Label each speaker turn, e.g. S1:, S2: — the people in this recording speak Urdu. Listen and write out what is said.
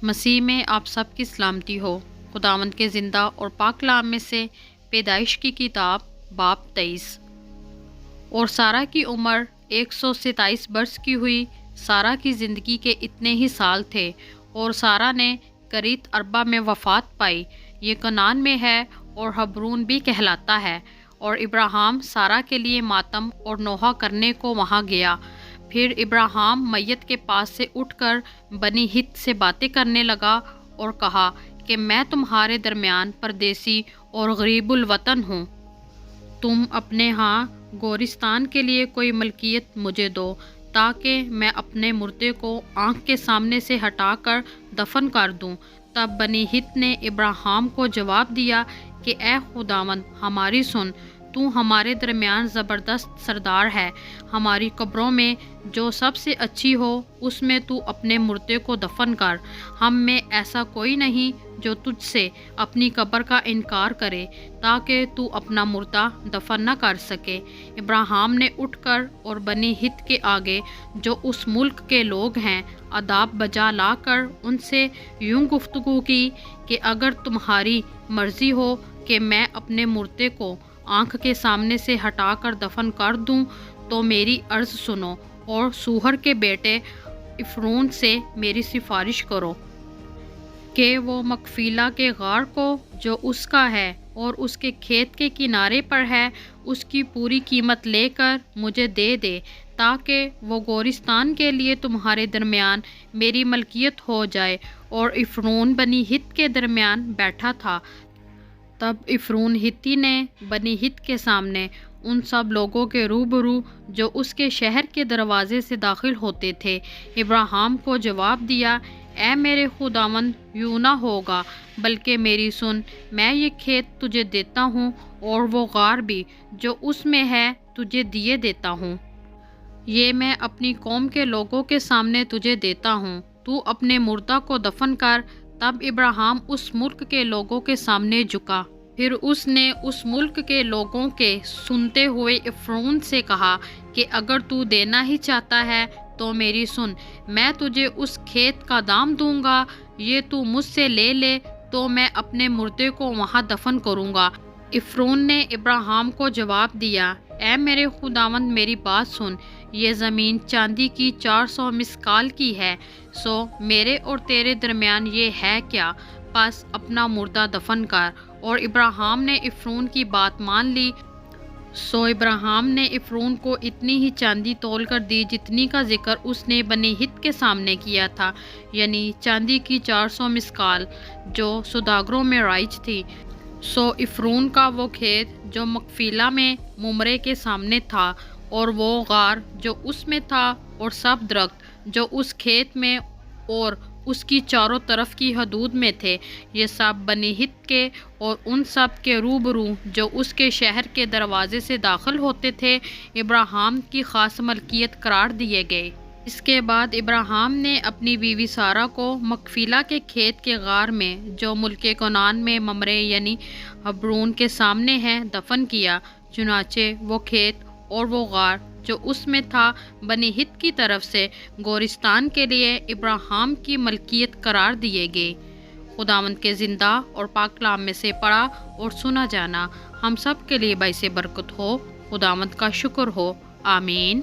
S1: مسیح میں آپ سب کی سلامتی ہو۔ خداوند کے زندہ اور پاک کلام میں سے پیدائش کی کتاب باب 23۔ اور سارہ کی عمر 127 برس کی ہوئی۔ سارہ کی زندگی کے اتنے ہی سال تھے، اور سارہ نے کریت اربا میں وفات پائی۔ یہ کنعان میں ہے اور حبرون بھی کہلاتا ہے۔ اور ابراہیم سارہ کے لیے ماتم اور نوحہ کرنے کو وہاں گیا۔ پھر ابراہیم میت کے پاس سے اٹھ کر بنی ہت سے باتیں کرنے لگا اور کہا کہ میں تمہارے درمیان پردیسی اور غریب الوطن ہوں۔ تم اپنے ہاں گورستان کے لیے کوئی ملکیت مجھے دو، تاکہ میں اپنے مردے کو آنکھ کے سامنے سے ہٹا کر دفن کر دوں۔ تب بنی ہت نے ابراہیم کو جواب دیا کہ اے خداوند ہماری سن، تو ہمارے درمیان زبردست سردار ہے۔ ہماری قبروں میں جو سب سے اچھی ہو اس میں تو اپنے مردے کو دفن کر۔ ہم میں ایسا کوئی نہیں جو تجھ سے اپنی قبر کا انکار کرے، تاکہ تو اپنا مردہ دفن نہ کر سکے۔ ابراہیم نے اٹھ کر اور بنی ہت کے آگے جو اس ملک کے لوگ ہیں آداب بجا لا کر ان سے یوں گفتگو کی کہ اگر تمہاری مرضی ہو کہ میں اپنے مردے کو آنکھ کے سامنے سے ہٹا کر دفن کر دوں تو میری عرض سنو، اور سوہر کے بیٹے افرون سے میری سفارش کرو کہ وہ مکفیلا کے غار کو جو اس کا ہے اور اس کے کھیت کے کنارے پر ہے اس کی پوری قیمت لے کر مجھے دے دے، تاکہ وہ گورستان کے لیے تمہارے درمیان میری ملکیت ہو جائے۔ اور افرون بنی ہت کے درمیان بیٹھا تھا۔ تب افرون ہتی نے بنی ہت کے سامنے ان سب لوگوں کے روبرو جو اس کے شہر کے دروازے سے داخل ہوتے تھے ابراہیم کو جواب دیا، اے میرے خداوند یوں نہ ہوگا، بلکہ میری سن، میں یہ کھیت تجھے دیتا ہوں اور وہ غار بھی جو اس میں ہے تجھے دیے دیتا ہوں۔ یہ میں اپنی قوم کے لوگوں کے سامنے تجھے دیتا ہوں، تو اپنے مردہ کو دفن کر۔ تب ابراہیم اس ملک کے لوگوں کے سامنے جھکا۔ پھر اس نے اس ملک کے لوگوں کے سنتے ہوئے افرون سے کہا کہ اگر تو دینا ہی چاہتا ہے تو میری سن، میں تجھے اس کھیت کا دام دوں گا، یہ تو مجھ سے لے لے تو میں اپنے مردے کو وہاں دفن کروں گا۔ افرون نے ابراہیم کو جواب دیا، اے میرے خداوند میری بات سن، یہ زمین چاندی کی 400 مسکال کی ہے، سو میرے اور تیرے درمیان یہ ہے کیا؟ پس اپنا مردہ دفن کر۔ اور ابراہیم نے افرون کی بات مان لی۔ سو ابراہیم نے افرون کو اتنی ہی چاندی تول کر دی جتنی کا ذکر اس نے بنی ہت کے سامنے کیا تھا، یعنی چاندی کی 400 مسکال جو سوداگروں میں رائج تھی۔ سو افرون کا وہ کھیت جو مکفیلا میں ممرے کے سامنے تھا، اور وہ غار جو اس میں تھا، اور سب درخت جو اس کھیت میں اور اس کی چاروں طرف کی حدود میں تھے، یہ سب بنی ہت کے اور ان سب کے روبرو جو اس کے شہر کے دروازے سے داخل ہوتے تھے ابراہیم کی خاص ملکیت قرار دیے گئے۔ اس کے بعد ابراہیم نے اپنی بیوی سارہ کو مکفیلا کے کھیت کے غار میں جو ملک کنعان میں ممرے یعنی حبرون کے سامنے ہے دفن کیا۔ چنانچہ وہ کھیت اور وہ غار جو اس میں تھا بنی ہت کی طرف سے گورستان کے لیے ابراہیم کی ملکیت قرار دیے گئے۔ خداوند کے زندہ اور پاک کلام میں سے پڑھا اور سنا جانا ہم سب کے لیے باعث برکت ہو۔ خداوند کا شکر ہو، آمین۔